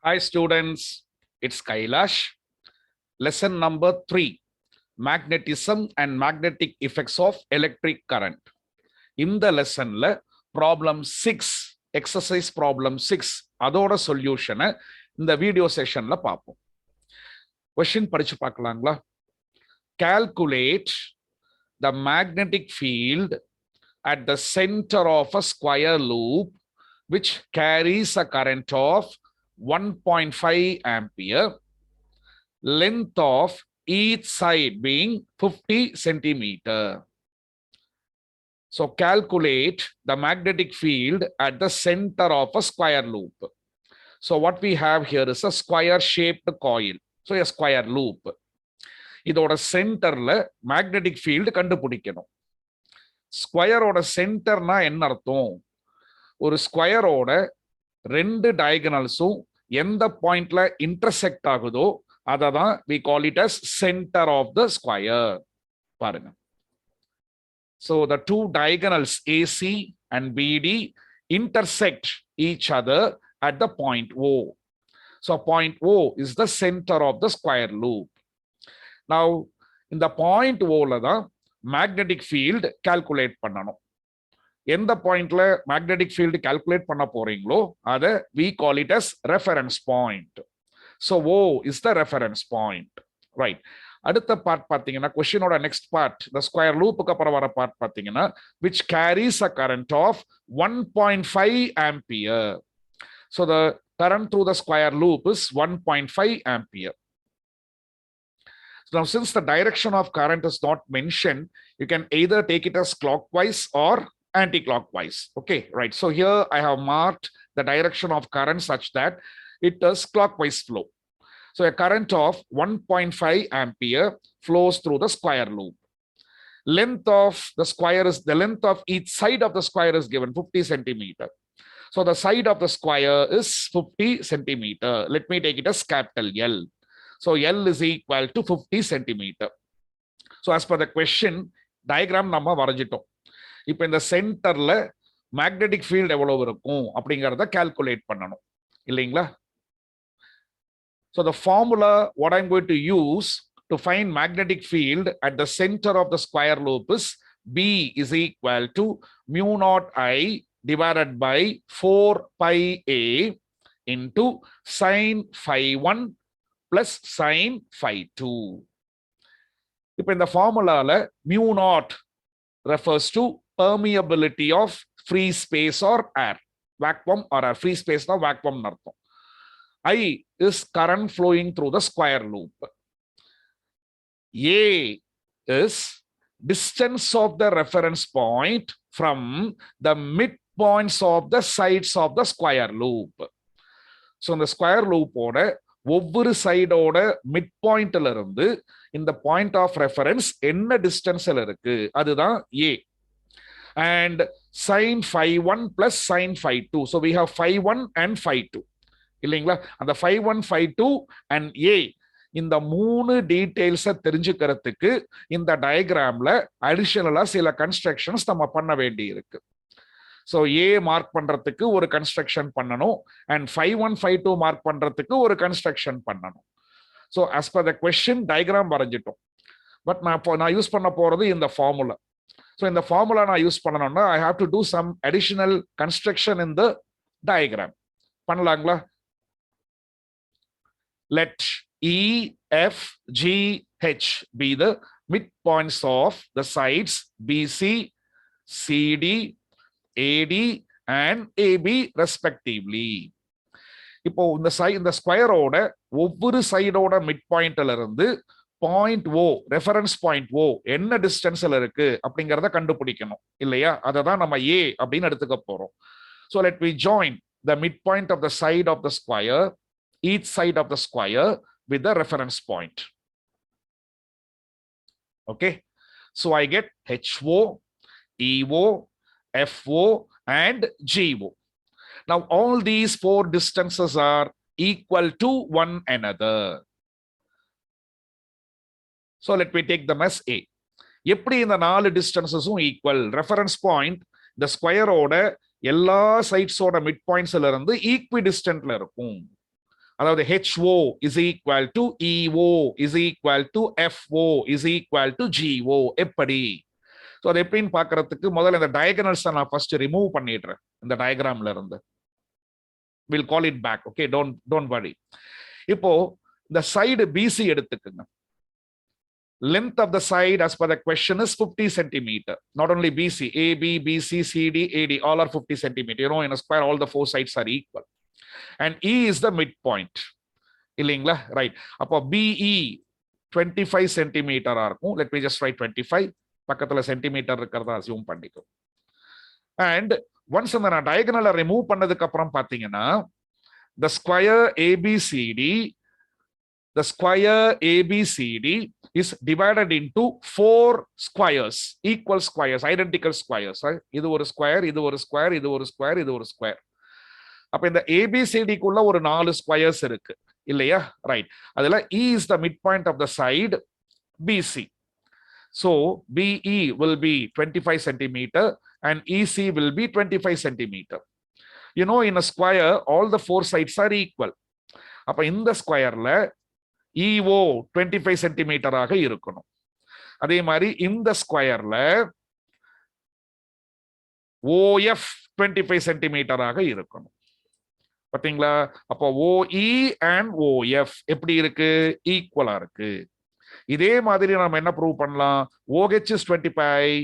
Hi students, it's Kailash. Lesson number 3, Magnetism and Magnetic Effects of Electric Current. இந்த லெசன்ல problem 6, exercise problem 6 அதோட சொல்யூஷனை இந்த video செஷன்ல பார்ப்போம். Question படிச்சு பார்க்கலாங்களா? Calculate the magnetic field at the center of a square loop which carries a current of 1.5 ampere, length of each side being 50 centimeter. So calculate the magnetic field at the center of a square loop. So what we have here is a square shaped coil. So a square loop. இதோட சென்டர்ல magnetic field கண்டுபிடிக்கணும். ஸ்கொயரோட சென்டர்னா என்ன அர்த்தம்? ஒரு ஸ்கொயரோட ரெண்டு டயகனல்ஸும் எந்த பாயிண்ட்ல இன்டர்செக்ட் ஆகுதோ அதை தான் we call it as center of the square. பாருங்க. So the two diagonals AC and BD intersect each other at the point O. So point O is the center of the square loop. Now in the point O la தான் magnetic field calculate பண்ணணும். எந்த பாயிண்ட்ல magnetic field calculate பண்ண போறீங்களோ அதை we call it as reference point. So O is the reference point. Right. அடுத்த part பார்த்தீங்கன்னா கொஸ்டினோட next part இந்த ஸ்கொயர் லூப்புக்கு அப்புறம் வர பார்ட் பார்த்தீங்கன்னா which carries a current of 1.5 ampere. So the current through the square loop is 1.5 ampere. Now since the direction of current is not mentioned, you can either take it as clockwise or anti-clockwise. Okay, right. So here I have marked the direction of current such that it is clockwise flow. So a current of 1.5 ampere flows through the square loop. Length of the square is the length of each side of the square is given 50 centimeter. So the side of the square is 50 centimeter. Let me take it as capital L. So L is equal to 50 centimeter. So as per the question, diagram நம்ம வரைஞ்சிட்டோம். இப்போ இந்த சென்டர்ல magnetic field எவ்வளவு இருக்கும் அப்படிங்கறத calculate பண்ணணும் இல்லைங்களா? So the formula what I'm going to use to find magnetic field at the center of the square loop is B is equal to mu naught I divided by 4 pi A into sin phi 1 plus sin phi 2. இப்போ இந்த ஃபார்முலால mu naught refers to permeability of free space or air, vacuum or air. Free space na vacuum nartham. I is current flowing through the square loop. A is distance of the reference point from the midpoints of the sides of the square loop. So in the square loop oda ஒவ்வொரு சைடோட mid பாயிண்ட்ல இருந்து இந்த point of reference என்ன டிஸ்டன்ஸ்ல இருக்கு அதுதான் A. And sin phi 1 plus sin phi 2. So we have phi 1 and phi 2. இல்லைங்களா? அந்த phi 1, phi 2 and A இந்த மூணு டீடைல்ஸை தெரிஞ்சுக்கிறதுக்கு இந்த டயக்ராம்ல அடிஷனலா சில கன்ஸ்ட்ரக்ஷன்ஸ் நம்ம பண்ண வேண்டி இருக்கு. ஸோ ஏ மார்க் பண்றதுக்கு ஒரு கன்ஸ்ட்ரக்ஷன் பண்ணணும் அண்ட் phi 1, phi 2 மார்க் பண்றதுக்கு ஒரு கன்ஸ்ட்ரக்ஷன் பண்ணணும். So as per the question diagram வரைஞ்சிட்டோம். பட் நான் யூஸ் பண்ண போறது இந்த formula. So in the formula நான் யூஸ் பண்ணணும்னா I have to do some additional construction in the diagram. பண்ணலாங்களா? Let E, F, G, H be the midpoints of the sides BC, CD, AD and AB respectively. இப்போ இந்த ஸ்கொயரோட ஒவ்வொரு சைடோட mid பாயிண்ட்ல இருந்து point ஓ reference point ஓ என்ன டிஸ்டன்ஸ்ல இருக்கு அப்படிங்கறத கண்டுபிடிக்கணும் இல்லையா? அதை தான் நம்ம ஏ அப்படின்னு எடுத்துக்க போறோம். So let me join the midpoint of the side of the square, each side of the square with the reference point. Okay, so I get HO, EO, FO and GO. Now all these four distances are equal to one another. So let me take them as A. எப்படி இந்த நாலு டிஸ்டன்சஸும் equal? Reference point இந்த ஸ்கொயரோட எல்லா சைட்ஸோட mid பாயிண்ட்ஸ்ல இருந்து equi டிஸ்டன்ட்ல இருக்கும். அதாவது HO is equal to EO is equal to FO is equal to GO. எப்படி? ஸோ அது எப்படின்னு பார்க்கறதுக்கு முதல்ல இந்த டயகனல்ஸை நான் ஃபர்ஸ்ட் ரிமூவ் பண்ணிடுறேன் இந்த டயக்ராம்ல இருந்து. Will call it back. Okay, don't worry. இப்போ இந்த சைடு BC எடுத்துக்குங்க. Length of the side as per the question is 50 centimeter. Not only BC, AB, BC, CD, AD, all are 50 centimeter. You know, in a square, all the four sides are equal. And E is the midpoint. இல்லைங்களா? Right. அப்போ BE 25 centimeter இருக்கும். Let me just write 25. பக்கத்துல centimetre இருக்கிறதா assume பண்ணிக்கும். And once அந்த நான் டயகனலை remove பண்ணதுக்கு அப்புறம் பாத்தீங்கன்னா the square ABCD is divided into 4 squares, equal squares, identical squares. இது ஒரு ஸ்கொயர், இது ஒரு ஸ்கொயர், இது ஒரு ஸ்கொயர், இது ஒரு ஸ்கொயர். அப்ப இந்த ABCDக்குள்ள ஒரு 4 ஸ்கொயர்ஸ் இருக்கு இல்லையா? ரைட். அதுல E is the midpoint of the side BC. So BE will be 25 centimeter and EC will be 25 centimeter. You know, in a square, all the 4 sides are equal. அப்ப இந்த ஸ்கொயர்ல EO 25 centimetre ஆக இருக்கணும். அதே மாதிரி இந்த ஸ்கொயர்ல OF 25 centimetre ஆக இருக்கணும். பாத்தீங்களா? அப்போ OE and OF எப்படி இருக்கு? ஈக்குவலா இருக்கு. இதே மாதிரி நம்ம என்ன ப்ரூவ் பண்ணலாம்? OH is 25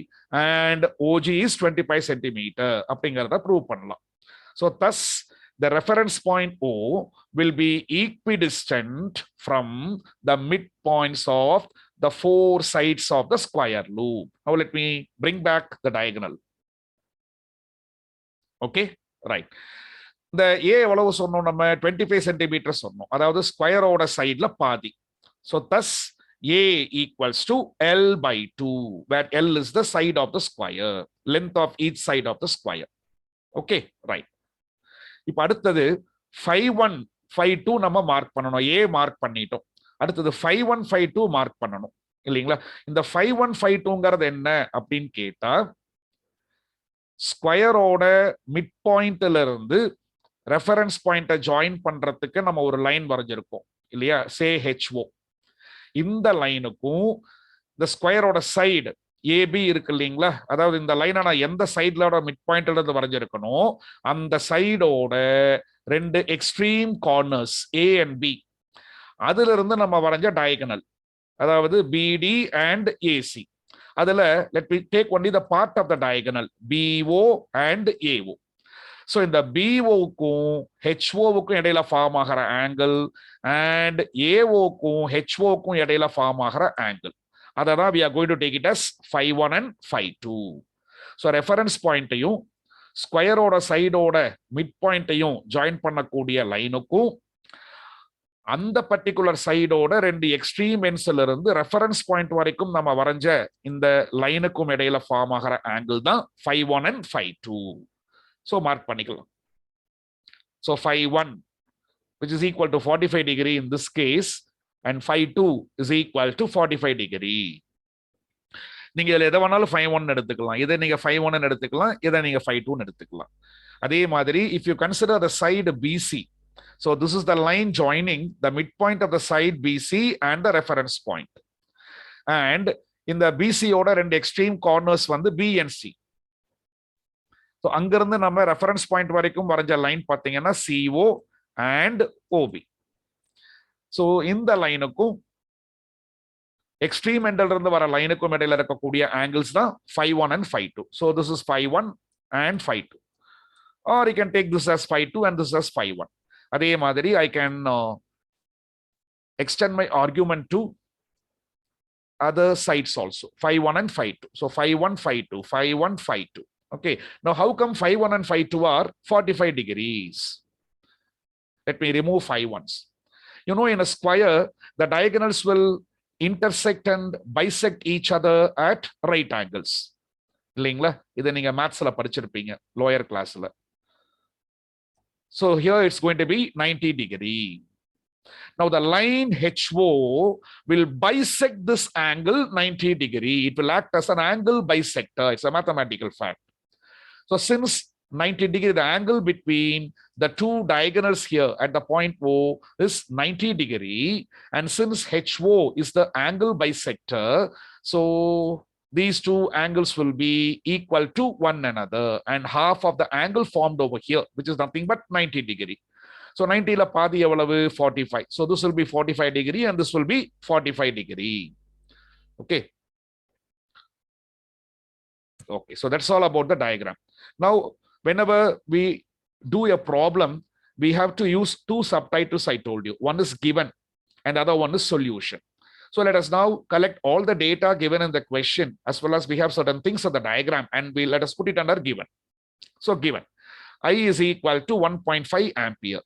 and OG is 25 centimeter அப்படிங்கறத ப்ரூவ் பண்ணலாம். So thus the reference point O will be equidistant from the midpoints of the 4 sides of the square loop. Now let me bring back the diagonal. Okay, right. The A எவ்வளவு சொன்னோம்? நம்ம 25 centimetre சொன்னோம். அதாவது ஸ்கொயரோட சைடுல பாதி. So thus A equals to L by 2, where L is the side of the square, length of each side of the square. Okay, right. இப்ப அடுத்தது 5-1, 5-2 நம்ம மார்க் பண்ணணும். A மார்க் பண்ணிட்டோம். அடுத்தது 5-1, 5-2 மார்க் பண்ணணும் இல்லைங்களா? இந்த 5-1, 5-2ங்கிறது என்ன அப்படின்னு கேட்டா, ஸ்கொயரோட மிட் பாயிண்ட்ல இருந்து ரெஃபரன்ஸ் பாயிண்ட்டை ஜாயின் பண்றதுக்கு நம்ம ஒரு லைன் வரைஞ்சிருக்கோம் இல்லையா? சே HO. இந்த லைனுக்கும் இந்த ஸ்கொயரோட சைடு AB இருக்கு இல்லைங்களா? அதாவது இந்த லைனை நான் எந்த சைட்லோட மிட் பாயிண்ட்ல இருந்து வரைஞ்சிருக்கணும், அந்த சைடோட 2 extreme corners A and B, அதுல இருந்து நம்ம வரைஞ்ச டயகனல், அதாவது BD and AC. அதுல let me take only the part of the diagonal BO and AO. So இந்த BOக்கும் HOவுக்கும் இடையில ஃபார்ம் ஆகிற ஆங்கிள் and AOக்கும் HOக்கும் இடையில ஃபார்ம் ஆகிற ஆங்கிள், அதான் we are going to take it as 5-1 and 5-2. So reference பாயிண்ட்டையும் ஸ்கொயரோட சைடோட மிட் பாயிண்ட்டையும் ஜாயின் பண்ணக்கூடிய லைனுக்கும் அந்த பர்டிகுலர் சைடோட 2 எக்ஸ்ட்ரீம் எண்ட்ஸ்ல இருந்து ரெஃபரன்ஸ் பாயிண்ட் வரைக்கும் நம்ம வரைஞ்ச இந்த லைனுக்கும் இடையில ஃபார்ம் ஆகிற ஆங்கிள் தான் 5-1 and 5-2. So mark பண்ணிக்கலாம். So 5-1, which is equal to 45 degree in this case, and 5-2 is equal to 45 degree. நீங்க இதுல எதை வேணாலும் 5-1 எடுத்துக்கலாம், இதை நீங்க 5-1 எடுத்துக்கலாம், இதை நீங்க 5-2 எடுத்துக்கலாம். அதே மாதிரி if you consider the side BC, so this is the line joining the midpoint of the side BC and the reference point, and இந்த BC ஓட 2 extreme corners வந்து B and C. So அங்கிருந்து நம்ம ரெஃபரன்ஸ் பாயிண்ட் வரைக்கும் வரைஞ்ச line பாத்தீங்கன்னா CO and OB. So இந்த லைனுக்கும் extreme எண்ட்ல இருந்து வர லைனுக்கும் இடையில இருக்கக்கூடிய ஆங்கிள்ஸ் தான் 5-1 and 5-2. So this is 5-1 and 5-2, or you can take this as 5-2 and this as 5-1. அதே மாதிரி I can extend my argument to other sides also, 5-1 and 5-2. So 5-1, 5-2, 5-1, 5-2. Okay, now how come 5-1 and 5-2 are 45 degrees? Let me remove 5-1s. You know, in a square, the diagonals will intersect and bisect each other at right angles. இல்லைங்களா? இதை நீங்க மேத்ஸ்ல படிச்சிருப்பீங்க lower கிளாஸ்ல. So here it's going to be 90 degree. Now the line HO will bisect this angle 90 degree. It will act as an angle bisector. It's a mathematical fact. So since 90 degree. The angle between the two diagonals here at the point O is 90 degree. And since HO is the angle bisector, so these two angles will be equal to one another. And half of the angle formed over here, which is nothing but 90 degree. So 90 la paadi evalavu 45. So this will be 45 degree and this will be 45 degree. Okay. Okay, so that's all about the diagram. Now, whenever we do a problem, we have to use two subtitles I told you. One is given and the other one is solution. So let us now collect all the data given in the question, as well as we have certain things in the diagram, and let us put it under given. So given, I is equal to 1.5 ampere.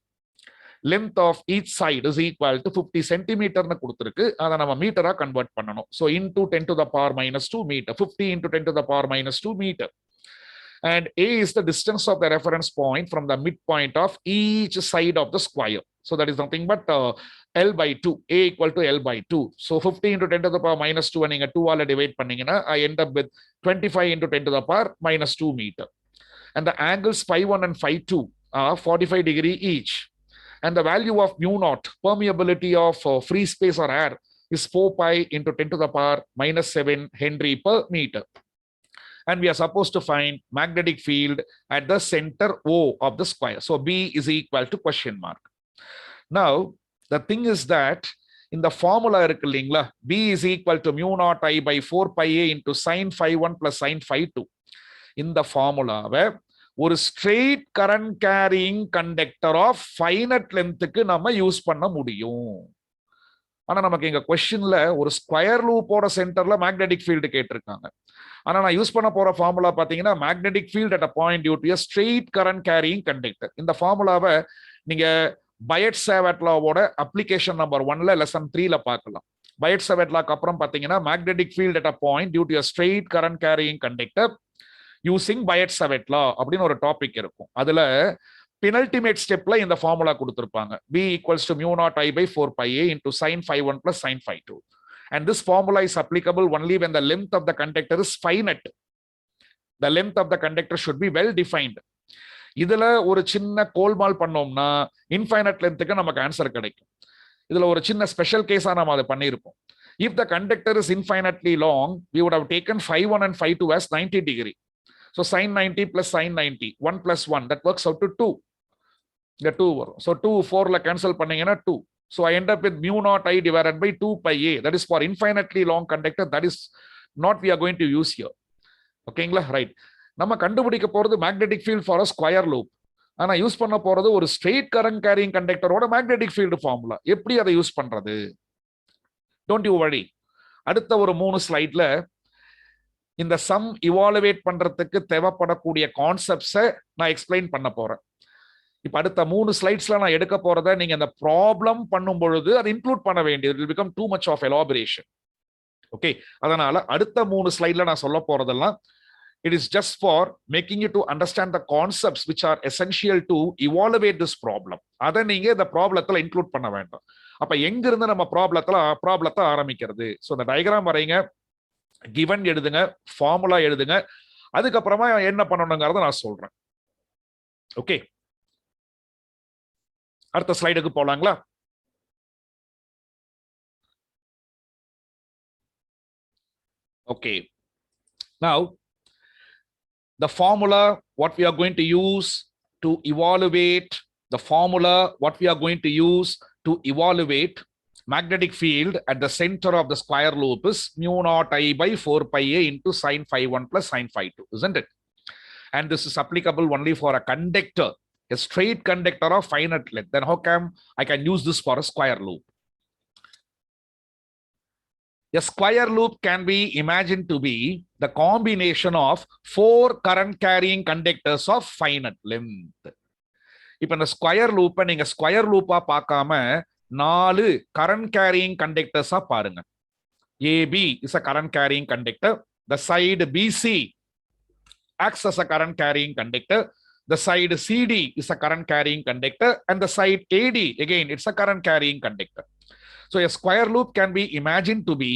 Length of each side is equal to 50 centimeter. Meter convert pannano. So into 10 to the power minus 2 meter. 50 into 10 to the power minus 2 meter. And A is the distance of the reference point from the midpoint of each side of the square. So that is nothing but L by 2. A equal to L by 2. So 50 into 10 to the power minus 2 and 2 all divide panningina, I end up with 25 into 10 to the power minus 2 meter. And the angles phi 1 and phi 2 are 45 degree each. And the value of mu naught, permeability of free space or air, is 4 pi into 10 to the power minus 7 Henry per meter. And we are supposed to find magnetic field at the center O of the square. So B is equal to question mark. Now, the thing is that in the formula, B is equal to mu naught I by 4 pi A into sine phi 1 plus sine phi 2. In the formula, where ஒரு straight current carrying conductor of finite lengthக்கு நம்ம use பண்ண முடியும். ஆனா நமக்கு இங்க क्वेश्चनல ஒரு square லூப்போட சென்டர்ல magnetic field கேட்டிருக்காங்க. ஆனா நான் யூஸ் பண்ண போற ஃபார்முலா பாத்தீங்கன்னா magnetic field at a point due to a straight current carrying conductor. இந்த ஃபார்முலாவை நீங்க பயட் சாவர்ட் லாவோட அப்ளிகேஷன் நம்பர் 1ல லெசன் 3ல பார்க்கலாம். பயட் சாவர்ட் லாக்கு அப்புறம் பாத்தீங்கன்னா magnetic field at a point due to a straight current carrying conductor using Bayet Savart law அப்படின்னு ஒரு டாபிக் இருக்கும். அதுல penultimate stepல இந்த ஃபார்முலா கொடுத்திருப்பாங்க. B equals to mu naught I by 4 pi A into sine phi 1 plus sine phi 2. And this formula is applicable only when the length of the conductor is finite. The length of the conductor should be well defined. இதுல ஒரு சின்ன கோல்மால் பண்ணோம்னா infinite லென்த்துக்கு நமக்கு answer கிடைக்கும். இதுல ஒரு சின்ன special கேஸா நம்ம அதை பண்ணியிருப்போம். If the conductor is infinitely long, we would have taken phi 1 and phi 2 as 90 degree. So sine 90 plus sine 90, 1 plus 1, that works out to 2. The 2. So 2, 4 la cancel panningena 2. So I end up with mu naught I divided by 2 pi A. That is for infinitely long conductor. That is not we are going to use here. Okay, right. நம்ம கண்டுபிடிக்க போறது magnetic field for a square loop. ஆனா use பண்ண போறது ஒரு straight current carrying conductor ஓட magnetic field formula. எப்படி அதை யூஸ் பண்றது? Don't you worry. அடுத்த ஒரு 3 ஸ்லைட்ல இந்த சம் இவாலுவேட் பண்றதுக்கு தேவைப்படக்கூடிய கான்செப்ட்ஸை நான் எக்ஸ்பிளைன் பண்ண போறேன். இப்ப அடுத்த 3 ஸ்லைட்ஸ்ல நான் எடுக்க போறதை நீங்க இந்த ப்ராப்ளம் பண்ணும் பொழுது அதை இன்க்ளூட் பண்ண வேண்டியது. It will become too much of elaboration. Okay, அதனால அடுத்த 3 ஸ்லைட்ல நான் சொல்ல போறதெல்லாம் it is just for making you to understand the concepts which are essential to evaluate this problem. அதை நீங்க இந்த ப்ராப்ளத்துல இன்க்ளூட் பண்ண வேண்டாம். அப்ப எங்க இருந்து நம்ம ப்ராப்ளத்தை ஆரம்பிக்கிறது? ஸோ இந்த டயக்ராம் வரைங்க, given எழுதுங்க, ஃபார்முலா எழுதுங்க, அதுக்கப்புறமா என்ன பண்ணணுங்கிறத நான் சொல்றேன். ஓகே, அடுத்த ஸ்லைடுக்கு போலாங்களா? Okay, now the formula what we are going to use to evaluate magnetic field at the center of the square loop is mu naught I by 4 pi A into sine phi 1 plus sine phi 2, isn't it? And this is applicable only for a conductor, a straight conductor of finite length. Then how come I can use this for a square loop? A square loop can be imagined to be the combination of 4 current carrying conductors of finite length. இப்ப இந்த square லூப்பை நீங்க square லூப்பா பார்க்காம 4 current carrying conductors பாருங்க. AB is a current carrying conductor. The side BC acts as a current carrying conductor. The side CD is a current carrying conductor. And the side AD, again, it's a current carrying conductor. So a square loop can be imagined to be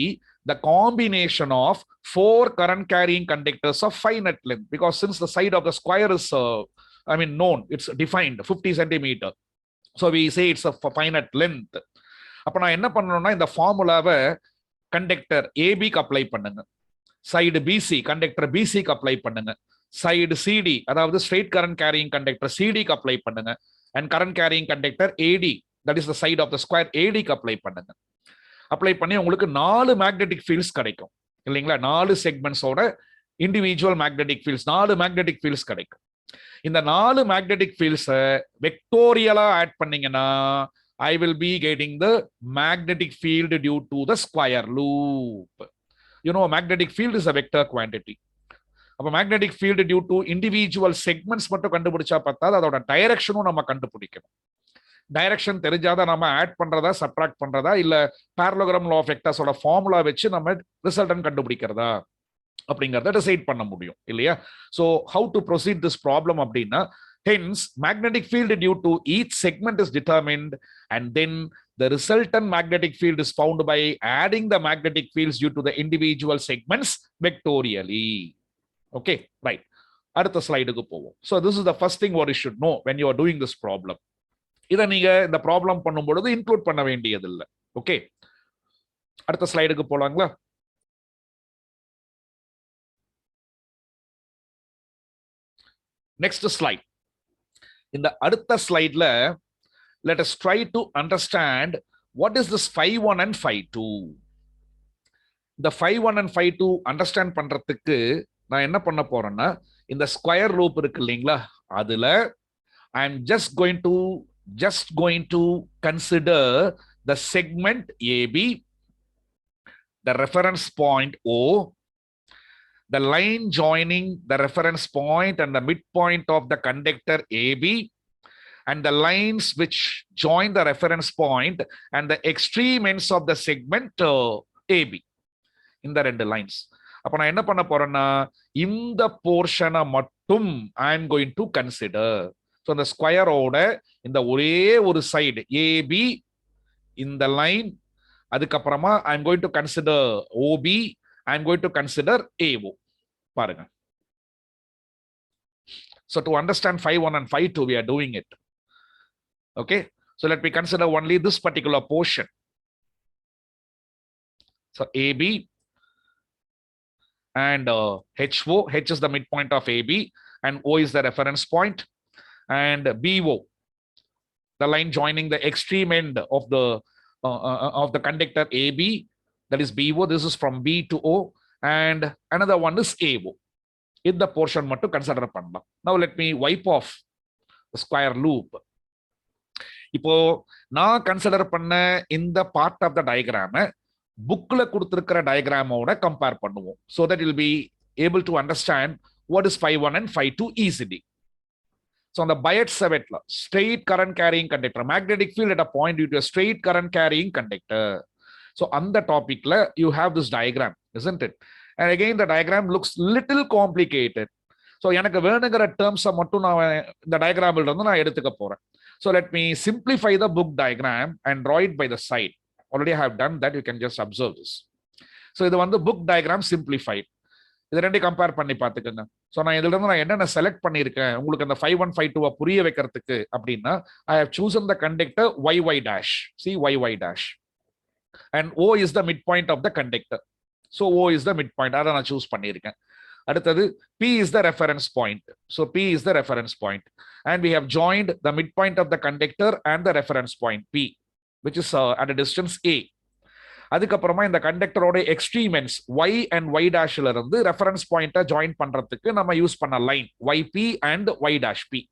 the combination of 4 current carrying conductors of finite length, because since the side of the square is known, it's defined 50 centimeter, so we say it's a finite length. அப்ப நான் என்ன பண்ணணும்னா இந்த ஃபார்முலாவை conductor ஏபிக்கு apply பண்ணுங்க, side BC conductor பிசிக்கு apply பண்ணுங்க, சைடு சிடி அதாவது ஸ்ட்ரெயிட் கரண்ட் கேரியிங் கண்டக்டர் சிடிக்கு அப்ளை பண்ணுங்க, and current carrying conductor AD, that is the side of the square, ஏடிக்கு அப்ளை பண்ணுங்க. அப்ளை பண்ணி உங்களுக்கு 4 மேக்னெட்டிக் ஃபீல்ட்ஸ் கிடைக்கும் இல்லைங்களா? 4 செக்மெண்ட்ஸோட individual magnetic fields, 4 magnetic fields கிடைக்கும். இந்த 4 மேக்னெட்டிக் ஃபீல்ட்ஸை வெக்டோரியலா ஆட் பண்ணீங்கன்னா I will be getting the magnetic field due to the square loop. You know, magnetic field is a vector quantity. அப்ப magnetic field due to individual segments மட்டும் கண்டுபிடிச்சா பத்தாது, அதோட டைரக்ஷனும் நம்ம கண்டுபிடிக்கணும். டைரக்ஷன் தெரிஞ்சாதான் நம்ம ஆட் பண்றதா சப்ட்ராக்ட் பண்றதா இல்ல parallelogram law of vectorsோட ஃபார்முலா வச்சு நம்ம ரிசல்டன் கண்டுபிடிக்கிறதா அப்படிங்கறத டிசைட் பண்ண முடியும் இல்லையா? So how to proceed this problem அப்படின்னா, hence magnetic field due to each segment is determined, and then the resultant magnetic field is found by adding the magnetic fields due to the individual segments vectorially. Okay, right. அடுத்த ஸ்லைடுக்கு போவோம். So this is the first thing what you should know when you are doing this problem. இதை நீங்க இந்த problem பண்ணும் பொழுது include பண்ண வேண்டியது இல்லை. ஓகே, அடுத்த ஸ்லைடுக்கு போலாங்களா? Next slide. இந்த அடுத்த ஸ்லைட்ல let us try to understand what is this phi1 and phi2. இந்த phi1 and phi2 அண்டர்ஸ்டாண்ட் பண்றதுக்கு நான் என்ன பண்ண போறேன்னா, இந்த ஸ்கொயர் லூப் இருக்கு இல்லைங்களா, அதுல I am just going to consider the segment AB, the reference point O, the line joining the reference point and the midpoint of the conductor AB, and the lines which join the reference point and the extreme ends of the segment AB. இந்த ரெண்டு lines. அப்ப நான் என்ன பண்ண போறேன்னா, இந்த போர்ஷனை மட்டும் I am going to consider. So அந்த ஸ்கொயரோட இந்த ஒரே ஒரு சைடு ஏபி, இந்த லைன், அதுக்கப்புறமா I'm going to consider OB, I'm going to consider AO. பாருங்க. So to understand phi1 and phi2 we are doing it. Okay, so let me consider only this particular portion. So AB and HO, H is the midpoint of AB and O is the reference point, and BO, the line joining the extreme end of the conductor AB, that is BO. This is from B to O, and another one is AO. In the portion mattu consider pannalam. Now let me wipe off the square loop. இப்போ நான் consider பண்ண இந்த part of the டயக்ராமை புக்ல கொடுத்திருக்கிற டயக்ராமோட compare பண்ணுவோம். so that you'll be able to understand what is phi1 and phi2 easily. So on the Biot Savart law, straight current carrying conductor, magnetic field at a point due to a straight current carrying conductor. So on the topic you have this diagram, isn't it? And again the diagram looks little complicated. So எனக்கு வேணுங்கிற டேர்ம்ஸை மட்டும் நான் இந்த டயக்ராமில் இருந்து நான் எடுத்துக்க போறேன். So let me simplify the book diagram and draw it by the side. Already I have done that, you can just observe this. So இது வந்து book diagram simplified. இது ரெண்டையும் கம்பேர் பண்ணி பார்த்துக்கோங்க. ஸோ நான் இதுல இருந்து நான் என்னென்ன செலக்ட் பண்ணியிருக்கேன் உங்களுக்கு அந்த phi1 phi2 புரிய வைக்கிறதுக்கு அப்படின்னா, I have chosen the conductor YY dash. See, YY dash. And O is the midpoint of the conductor. So O is the midpoint. அதை நான் சூஸ் பண்ணியிருக்கேன். அடுத்தது P is the reference point. So P is the reference point. And we have joined the midpoint of the conductor and the reference point P, which is at a distance A. அதுக்கப்புறமா இந்த கண்டக்டரோட extreme ends Y and Y டேஷ்ல இருந்து reference பாயிண்ட்டை join பண்றதுக்கு நம்ம use பண்ண line YP and Y dash P.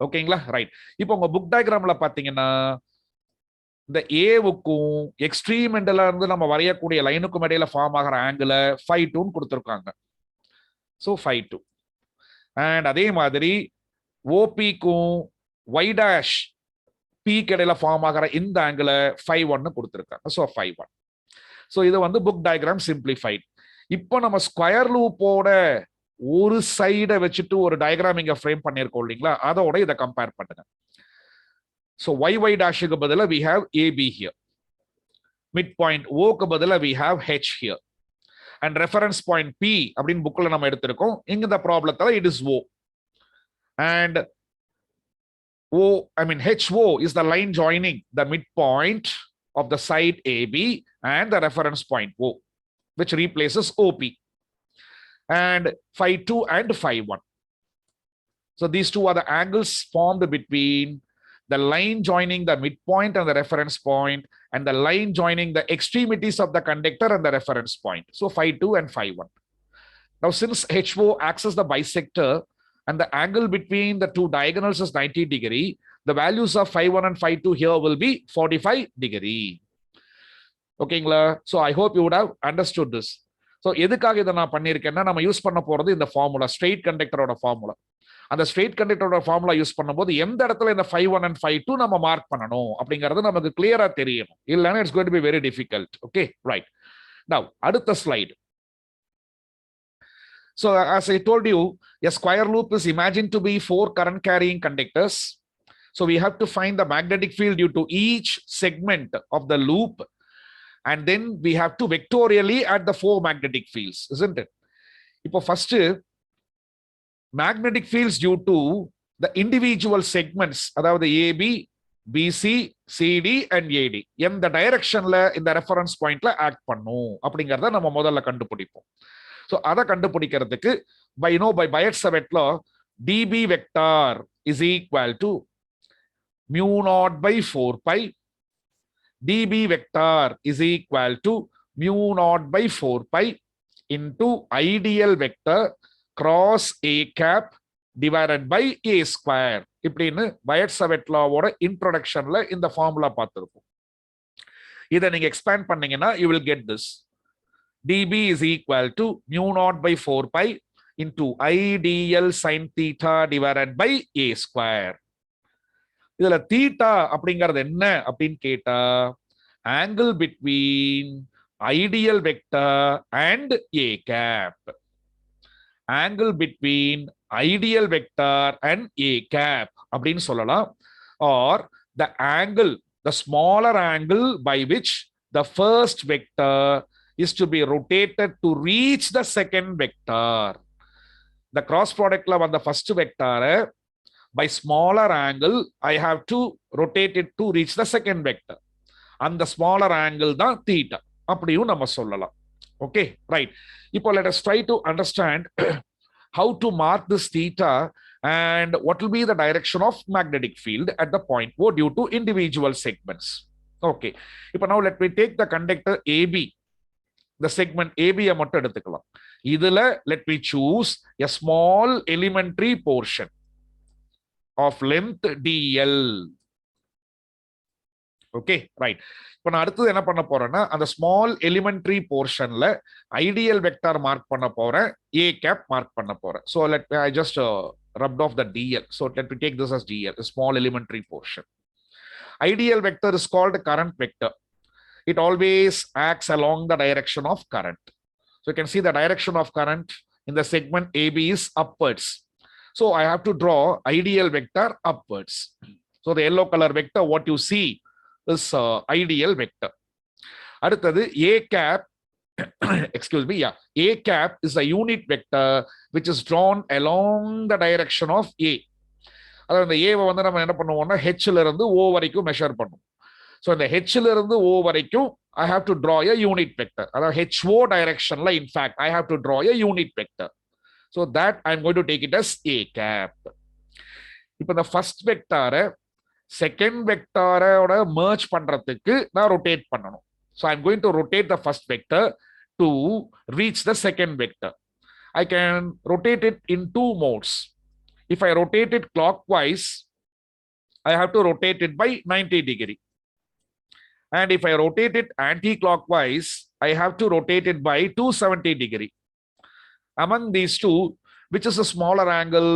ஓகேங்களா? ரைட். இப்போ உங்க புக் டயக்ராம்ல பாத்தீங்கன்னா இந்த ஏவுக்கும் எக்ஸ்ட்ரீம் எண்ட்ல இருந்து நம்ம வரையக்கூடிய லைனுக்கும் இடையில ஃபார்ம் ஆகிற ஆங்கிள் phi2 கொடுத்துருக்காங்க. So phi2. அண்ட் அதே மாதிரி ஓபிக்கும் Y dash P இடையில ஃபார்ம் ஆகிற இந்த ஆங்கிள் phi1 கொடுத்திருக்காங்க. So phi1. ஸோ இது வந்து புக் டயக்ராம் சிம்பிளிஃபைட். இப்போ நம்ம ஸ்கொயர் லூப்போட ஒரு சைடை வச்சுட்டு ஒரு டயக்ராம் இங்க ஃப்ரேம் பண்ணியிருக்கோம் இல்லைங்களா, அதோட இதை கம்பேர் பண்ணுங்க. ஸோ YY டேஷுக்கு பதிலாக we have AB here. midpoint O க்கு பதிலா we have H here. And reference point P அப்படின்னு புக்ல நம்ம எடுத்திருக்கோம். இங்க இந்த ப்ராப்ளத்துல it is O. And HO is the line joining the midpoint of the side AB and the reference point O, which replaces OP. And phi 2 and phi 1. So these two are the angles formed between the line joining the midpoint and the reference point, and the line joining the extremities of the conductor and the reference point. So phi 2 and phi 1. Now, since HO acts as the bisector and the angle between the two diagonals is 90 degree, the values of phi 1 and phi 2 here will be 45 degree. Okay, so I hope you would have understood this. So எதுக்காக இதை நான் பண்ணியிருக்கேன்னா, நம்ம use பண்ண போறது இந்த formula, straight கண்டக்டரோட formula. அந்த straight கண்டக்டரோட formula use பண்ணும்போது எந்த இடத்துல இந்த phi 1 and phi 2 நம்ம மார்க் பண்ணணும் அப்படிங்கிறது நமக்கு கிளியரா தெரியணும். இல்லைன்னா it's going to be very difficult. Okay, right. Now அடுத்த slide. So as I told you, a square loop is imagined to be 4 current carrying conductors. So we have to find the magnetic field due to each segment of the loop. And then we have to vectorially add the 4 magnetic fields, isn't it? Now, first, magnetic fields due to the individual segments, அதாவது AB, BC, CD and AD. எந்த டைரக்ஷன்ல இந்த reference பாயிண்ட்ல act பண்ணும் அப்படிங்கறத நம்ம முதல்ல கண்டுபிடிப்போம். So அதை கண்டுபிடிக்கிறதுக்கு by Savart law, dB vector is equal to mu naught by 4 pi. dB vector is equal to mu naught by 4 pi into ideal vector cross A cap divided by A square. இப்படின்னு Savart lawவோட இன்ட்ரோடக்ஷன்ல இந்த formula பார்த்திருப்போம். இதை நீங்க expand பண்ணீங்கன்னா you will get this. dB is equal to mu naught by 4 pi into ideal sin theta divided by A square. இதுல theta அப்படிங்கிறது என்ன அப்படின்னு கேட்டா, angle between ideal vector and A cap. Angle between ideal vector and A cap அப்படின்னு சொல்லலாம். Or the angle, the smaller angle by which the first vector is to be rotated to reach the second vector. The cross product on the first vector, by smaller angle, I have to rotate it to reach the second vector. And the smaller angle தான் theta. அப்படியும் நம்ம சொல்லலாம். Okay, right. இப்போ let us try to understand how to mark this theta and what will be the direction of magnetic field at the point O due to individual segments. Okay. இப்போ now let me take the conductor AB. The segment AB மட்டும் எடுத்துக்கலாம். இதுல let me choose a small elementary portion of length DL. Okay, right. இப்போ நான் அடுத்து என்ன பண்ண போறேன்னா, அந்த ஸ்மால் எலிமெண்டரி போர்ஷன்ல ஐடியல் வெக்டார் மார்க் பண்ண போறேன், A cap மார்க் பண்ண போறேன். So I just rubbed off the DL. So let me take this as DL, a small elementary portion. Ideal vector is called current vector. It always acts along the direction of current. So you can see the direction of current in the segment AB is upwards. So I have to draw ideal vector upwards. So the yellow color vector, what you see is ideal vector. அடுத்தது A cap, excuse me, yeah, A cap is a unit vector which is drawn along the direction of A. அதாவது இந்த A வந்து நம்ம என்ன பண்ணுவோம்னா H ல இருந்து O வரைக்கும் மெஷர் பண்ணுவோம். So இந்த H ல இருந்து O வரைக்கும் I have to draw a unit vector. அதாவது HO directionல in fact I have to draw a unit vector. So that I'm going to take it as A cap. இப்போ இந்த first வெக்டாரை second வெக்டாரோட merge பண்றதுக்கு நான் rotate பண்ணணும். So I'm going to rotate the first vector to reach the second vector. I can rotate it in 2 modes. If I rotate it clockwise, I have to rotate it by 90 degree. And if I rotate it anti-clockwise, I have to rotate it by 270 degree. Among these two, which is a smaller angle,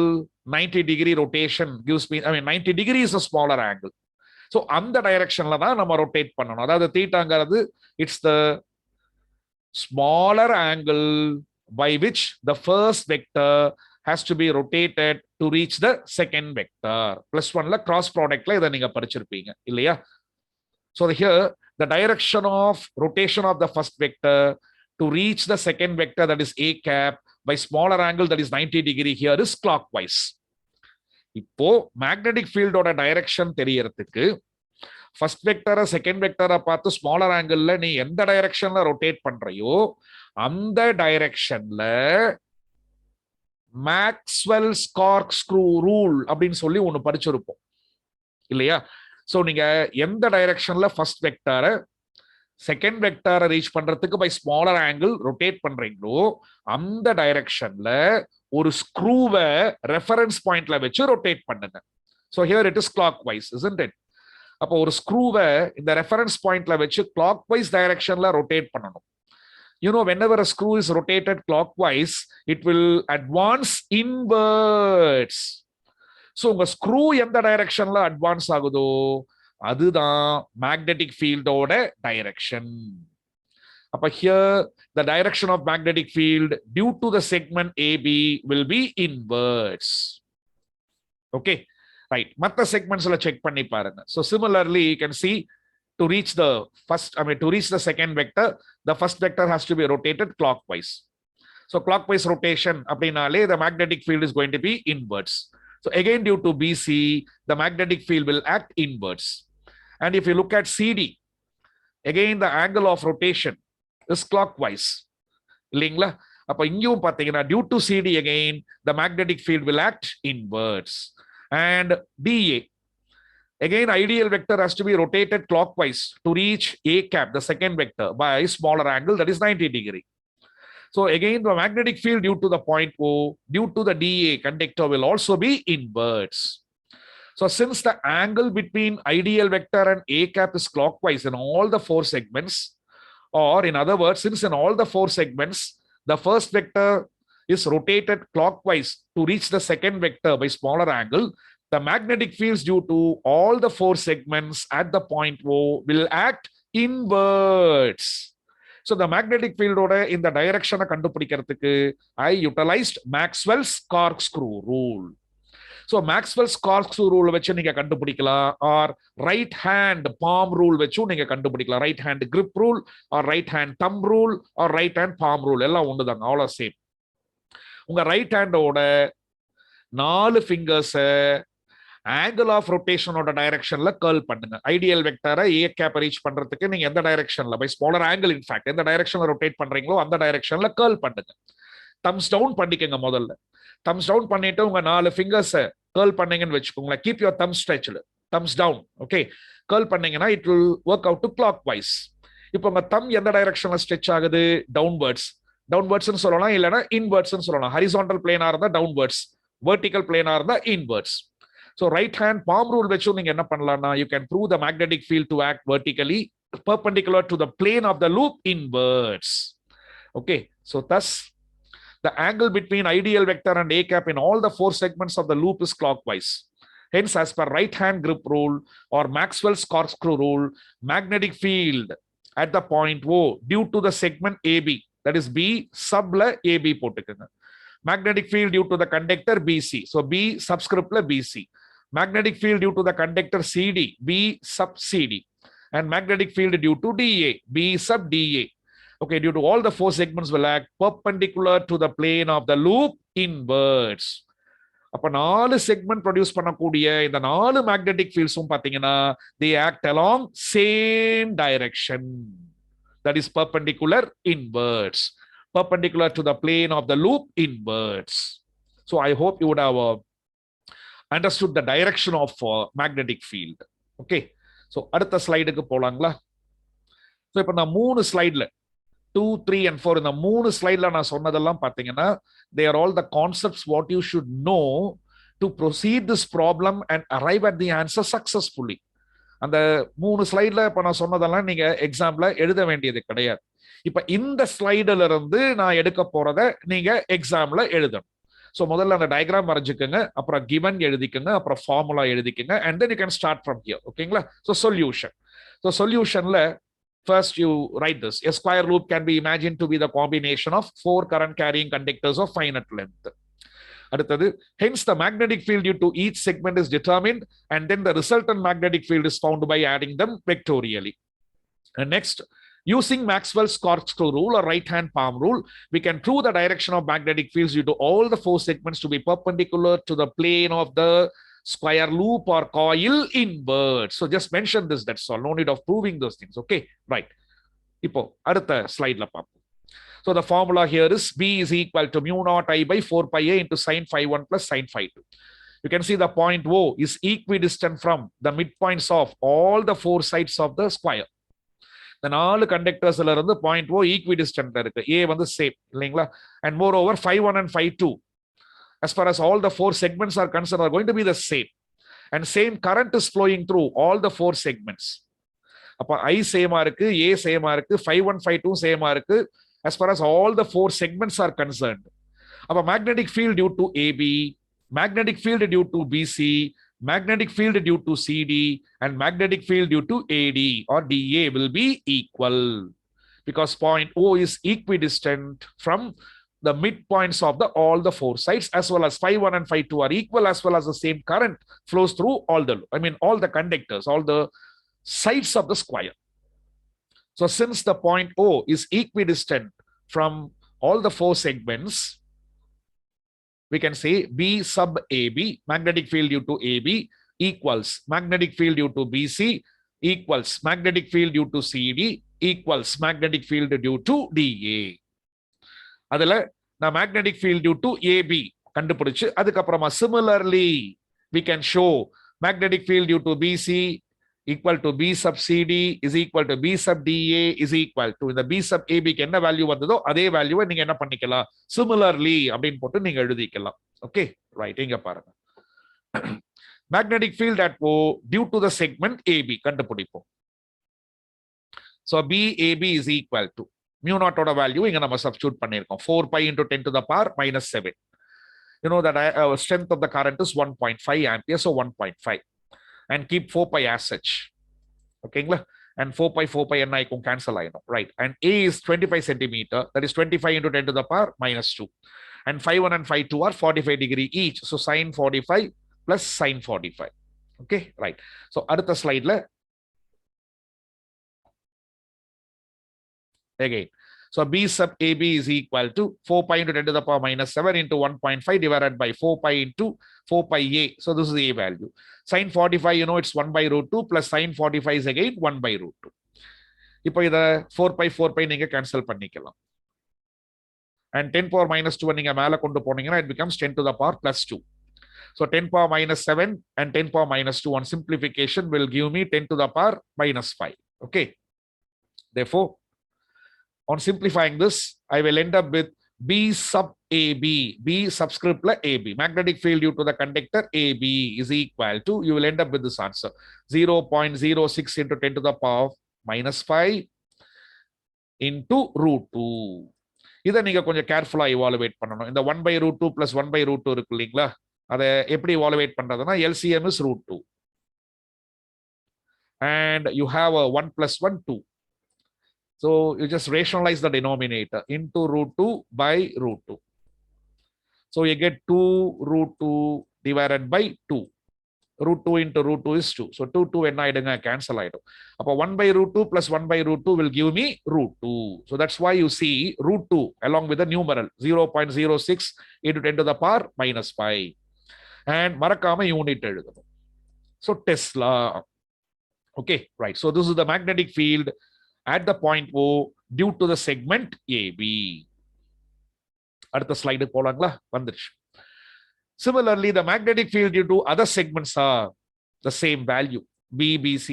90 degree rotation gives me, 90 degree is a smaller angle. So on the direction la dhaan nama rotate பண்ணனும். அதாவது thetaங்கிறது it's the smaller angle by which the first vector has to be rotated to reach the second vector. +1 la cross product la இத நீங்க படிச்சிருப்பீங்க இல்லையா? So here the direction of rotation of the first vector to reach the second vector, that is a cap, by smaller angle, that is 90 degree, here is clockwise. இப்போ magnetic ஃபீல்டோட direction தெரியறதுக்கு first வெக்டரை second வெக்டரை பார்த்து smaller angle நீ எந்த டைரக்ஷன்ல rotate பண்றையோ அந்த டைரக்ஷன்ல மேக்ஸ்வெல்ஸ் கார்க்ஸ்க்ரூ ரூல் அப்படின்னு சொல்லி ஒன்னு படிச்சிருப்போம் இல்லையா? சோ நீங்க எந்த டைரக்ஷன்ல ஃபர்ஸ்ட் வெக்டரை செகண்ட் வெக்டரை ரீச் பண்றதுக்கு பை ஸ்மாலர் ஆங்கிள் ரொட்டேட் பண்றீங்களோ அந்த டைரக்ஷன்ல ஒரு ஸ்க்ரூவை ரெஃபரன்ஸ் பாயிண்ட்ல வச்சு ரொட்டேட் பண்ணுங்க. So here it is clockwise, isn't it? அப்போ ஒரு ஸ்க்ரூவை இந்த ரெஃபரன்ஸ் பாயிண்ட்ல வச்சு clockwise டைரக்ஷன்ல ரொட்டேட் பண்ணணும். You know, whenever a screw is rotated clockwise, it will advance inwards. So உங்க ஸ்க்ரூ எந்த டைரக்ஷன்ல அட்வான்ஸ் ஆகுதோ அதுதான் மேக்னெட்டிக் ஃபீல்டோட டைரக்ஷன். அப்ப here the direction of magnetic field due to the segment AB will be inwards. Okay, right. மத்த செக்மெண்ட்ஸ்ல check பண்ணி பாருங்க. So similarly you can see to reach the to reach the second vector, the first vector has to be rotated clockwise. So clockwise rotation அப்படினாலே the magnetic field is going to be inwards. So again due to BC, the magnetic field will act inwards. And if you look at CD, again the angle of rotation is clockwise. இல்லைங்களா? அப்ப இங்கேயும் பாத்தீங்கன்னா due to CD again the magnetic field will act inwards. And DA, again ideal vector has to be rotated clockwise to reach A cap, the second vector, by smaller angle, that is 90 degree. So again the magnetic field due to the point O, due to the DA conductor, will also be inwards. So since the angle between ideal vector and A cap is clockwise in all the four segments, or in other words, since in all the four segments the first vector is rotated clockwise to reach the second vector by smaller angle, the magnetic fields due to all the four segments at the point O will act inwards. So the magnetic field in the direction கண்டுபிடிக்கிறதுக்கு I utilized Maxwell's corkscrew rule. So Maxwell's corkscrew rule வச்சு நீங்க கண்டுபிடிக்கலாம், or right hand palm rule வச்சு நீங்க கண்டுபிடிக்கலாம். right hand grip rule or right hand thumb rule or right hand palm rule எல்லாம் ஒண்ணுதாங்க, all are same. உங்க right ஹேண்டோட 4 fingers angle of ரொட்டேஷனோட டைரக்ஷன்ல curl பண்ணுங்க. ஐடியல் வெக்டரை ஏ கேப் ரீச் பண்றதுக்கு நீங்க எந்த டைரக்ஷன்ல பை ஸ்மாலர் ஆங்கிள் இன்ஃபேக்ட் எந்த டைரக்ஷன்ல ரொட்டேட் பண்றீங்களோ அந்த டைரக்ஷன்ல கர்ல் பண்ணுங்க. தம்ஸ் டவுன் பண்ணிக்கங்க. முதல்ல தம்ஸ் டவுன் பண்ணிட்டு உங்க 4 ஃபிங்கர்ஸ் கர்ல் பண்ணீங்கன்னு வச்சுக்கோங்களேன். Keep your thumb stretched, thumbs down. Okay, curl பண்ணீங்கன்னா it will work out to clockwise. இப்போ உங்க தம் எந்த டைரக்ஷன்ல ஸ்ட்ரெச் ஆகுது? டவுன்வர்ட்ஸ். டவுன்வர்ட்ஸ் சொல்லலாம், இல்லைன்னா இன்வர்ட்ஸ் சொல்லலாம். ஹரிசான்டல் பிளேனா இருந்தா டவுன்வர்ட்ஸ், வெர்டிகல் பிளேனா இருந்தா inwards. So right hand palm rule வச்சு நீங்க என்ன பண்ணலாம்னா you can prove the magnetic field to act vertically perpendicular to the plane of the loop inwards. Okay, so thus the angle between ideal vector and A cap in all the 4 segments of the loop is clockwise. Hence, as per right hand grip rule or Maxwell's corkscrew rule, magnetic field at the point O due to the segment AB, that is B sub AB போட்டுக்கங்க. Magnetic field due to the conductor BC, so B subscript BC. Magnetic field due to the conductor CD, B sub CD. And magnetic field due to DA, B sub DA. Okay, due to all the 4 segments will act perpendicular to the plane of the loop inwards. அப்ப 4 segment produce பண்ணக்கூடிய இந்த 4 magnetic ஃபீல்ட்ஸும் பாத்தீங்கன்னா they act along same direction, that is perpendicular inwards, perpendicular to the plane of the loop inwards. So I hope you would have understood the direction of magnetic field. Okay, so அடுத்த ஸ்லைடுக்கு போலாங்களா? So இப்போ நான் 3 ஸ்லைட்ல 2, 3 and 4 இந்த 3 ஸ்லைட்ல நான் சொன்னதெல்லாம் பாத்தீங்கன்னா they are all the concepts what you should know to proceed this problem and arrive at the answer successfully. அந்த 3 ஸ்லைட்ல இப்ப நான் சொன்னதெல்லாம் நீங்க எக்ஸாம்ல எழுத வேண்டியது கிடையாது. இப்ப இந்த ஸ்லைடுல இருந்து நான் எடுக்க போறத நீங்க எக்ஸாம்ல எழுதணும். சோ முதல்ல அந்த டயக்ராம் வரைஞ்சுக்கங்க, அப்புறம் கிவன் எழுதிக்கங்க, அப்புறம் ஃபார்முலா எழுதிக்கங்க, and then you can start from here. ஓகேங்களா? So solution. சோ சொல்யூஷன்ல first you write this: a square loop can be imagined to be the combination of 4 current carrying conductors of finite length. அடுத்தது, hence the magnetic field due to each segment is determined and then the resultant magnetic field is found by adding them vectorially. And next, using Maxwell's corkscrew rule or right-hand palm rule, we can prove the direction of magnetic fields due to all the four segments to be perpendicular to the plane of the square loop or coil inwards. So just mention this, that's all. No need of proving those things. Okay, right. Ipo, adutha slide la paapom. So the formula here is B is equal to mu naught I by 4 pi A into sine phi 1 plus sine phi 2. You can see the point O is equidistant from the midpoints of all the four sides of the square. The நாலு கண்டக்டர்ஸ்ல இருந்து point ஓ ஈக்விடிஸ்டன்ட் இருக்கு. ஏ வந்து same இல்லைங்களா? And moreover, phi 1 and phi 2, as far as all the four segments are concerned, are going to be the same. And same current is flowing through all the four segments. அப்ப I சேமா இருக்கு, A சேமா இருக்கு, phi 1, phi 2 சேமா இருக்கு, as far as all the four segments are concerned. அப்ப magnetic field due to AB, magnetic field due to BC, magnetic field due to CD, and magnetic field due to AD or DA will be equal, because point O is equidistant from the midpoints of the all the four sides, as well as phi 1 and phi 2 are equal, as well as the same current flows through all the conductors, all the sides of the square. So since the point O is equidistant from all the four segments, we can say B sub AB, magnetic field due to AB, equals magnetic field due to BC, equals magnetic field due to CD, equals magnetic field due to DA. Adala na magnetic field due to AB kandupidichu adukapparama similarly we can show magnetic field due to BC equal to B sub CD is equal to B sub DA is equal to இந்த B sub AB க்கு என்ன value வந்ததோ அதே வேல்யூவை நீங்க என்ன பண்ணிக்கலாம், similarly அப்படினு போட்டு நீங்க எழுதிக்கலாம். Okay, right. இங்க பாருங்க, magnetic field at O due to the segment AB கண்டுபிடிப்போம். So BAB is equal to mu naught ஓட வேல்யூ இங்க நம்ம சப்ஸ்டிட்யூட் பண்ணிருக்கோம், 4 pi into 10 to the power minus 7. You know that strength of the current is 1.5 amperes, so 1.5. And keep 4 pi as such. Okay, and 4 pi and I can cancel, I know, right? And A is 25 centimeter, that is 25 into 10 to the power minus 2. And phi 1 and phi 2 are 45 degree each, so sine 45 plus sine 45. Okay, right. So adutha slide la again, so B sub AB is equal to 4 pi into 10 to the power minus 7 into 1.5 divided by 4 pi into 4 pi A. So this is A value. Sine 45, you know, it's 1 by root 2 plus sine 45 is again 1 by root 2. இப்போ இத 4 pi நீங்க cancel பண்ணிக்கலாம். And 10 power minus 2 நீங்க மேல கொண்டு போனீங்கன்னா it becomes 10 to the power plus 2. So 10 power minus 7 and 10 power minus 2 on simplification will give me 10 to the power minus 5. Okay. Therefore, on simplifying this, I will end up with B sub AB, B subscript AB, magnetic field due to the conductor AB is equal to, you will end up with this answer, 0.06 into 10 to the power minus 5 into root 2. இதை நீங்க கொஞ்சம் கேர்ஃபுல்லா evaluate பண்ணணும். இந்த 1 by root 2 plus 1 by root 2 இருக்கு இல்லீங்களா, அதை எப்படி evaluate பண்றதுன்னா LCM is root 2 and you have a 1 plus 1 2. So you just rationalize the denominator into root 2 by root 2. So you get 2 root 2 divided by 2. Root 2 into root 2 is 2. So 2 என்ன ஆயிடுங்க, cancel ஆயிடும். அப்போ 1 by root 2 plus 1 by root 2 will give me root 2. So that's why you see root 2 along with the numeral 0.06 into 10 to the power minus 5. And மறக்காம unit எழுதணும். So Tesla. Okay, right. So this is the magnetic field at the point O due to the segment AB. அடுத்த slide போலாங்களா, வந்துருச்சு. Similarly, the magnetic field due to other segments are the same value, BBC,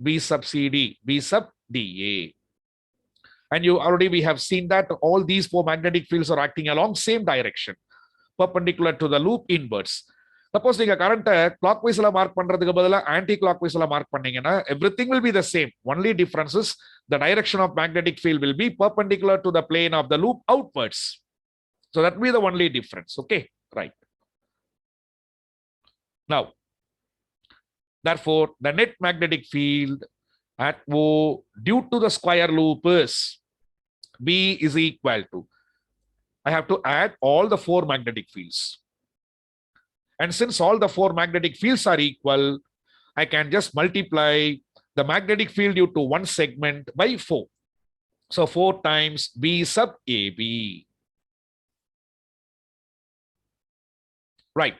B sub CD, B sub DA. And you already, we have seen that all these four magnetic fields are acting along same direction, perpendicular to the loop inwards. Suppose நீங்க current clockwise ல mark பண்றதுக்கு பதிலா anti clockwise ல mark பண்ணீங்கன்னா everything will be the same. Only difference is the direction of magnetic field will be perpendicular to the plane of the loop outwards. So that will be the only difference. Okay, right. Now, therefore, the net magnetic field at O due to the square loop is B is equal to, I have to add all the four magnetic fields. And since all the four magnetic fields are equal, I can just multiply the magnetic field due to one segment by 4. So 4 times B sub AB. Right.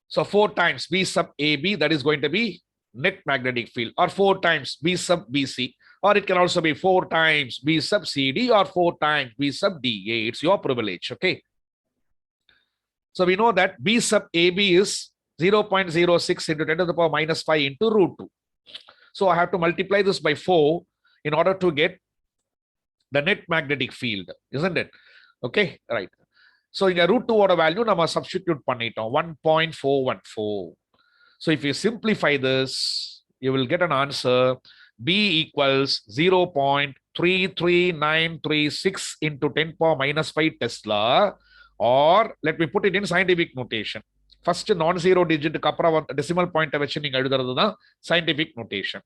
So 4 times B sub AB, that is going to be net magnetic field, or 4 times B sub BC, or it can also be 4 times B sub CD or 4 times B sub DA. It's your privilege. Okay. So we know that B sub AB is 0.06 into 10 to the power minus 5 into root 2. So I have to multiply this by 4 in order to get the net magnetic field, isn't it? Okay, right. So in the root 2 order value, we substitute 1.414. So if you simplify this, you will get an answer. B equals 0.33936 into 10 power minus 5 Tesla, or let me put it in scientific notation. First non-zero digit decimal point scientific notation.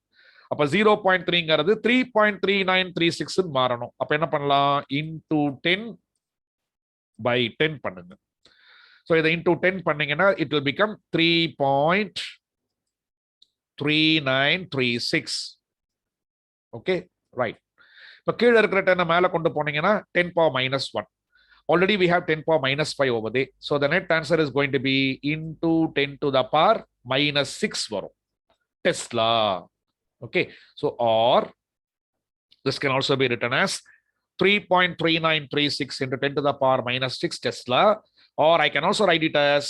அப்ப 0.3ங்கிறது 3.3936 மாறணும். அப்ப என்ன பண்ணலாம்? into 10 by 10 பண்ணுங்க. So இதை into 10 பண்ணீங்கன்னா it will become 3.3936. Okay, right. இப்ப கீழ இருக்கிற 10 மேல கொண்டு போனீங்கன்னா 10 power minus 1. Already we have 10 power minus 5 over there. So the net answer is going to be into 10 to the power minus 6 varum. Tesla. Okay, so or this can also be written as 3.3936 into 10 to the power minus 6 Tesla, or I can also write it as,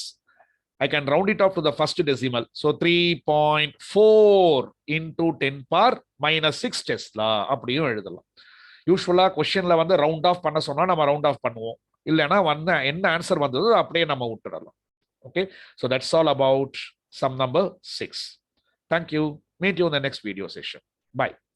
I can round it off to the first decimal. So 3.4 into 10 power minus 6 Tesla. அப்படியும் எழுதலாம். யூசுவலா क्वेश्चनல வந்து round of பண்ண சொன்னா நம்ம round of பண்ணுவோம். இல்லனா வந்து என்ன ஆன்சர் வந்ததோ அப்படியே நம்ம விட்டுறலாம். Okay, so that's all about sum number 6. Thank you. Meet you in the next video session. Bye.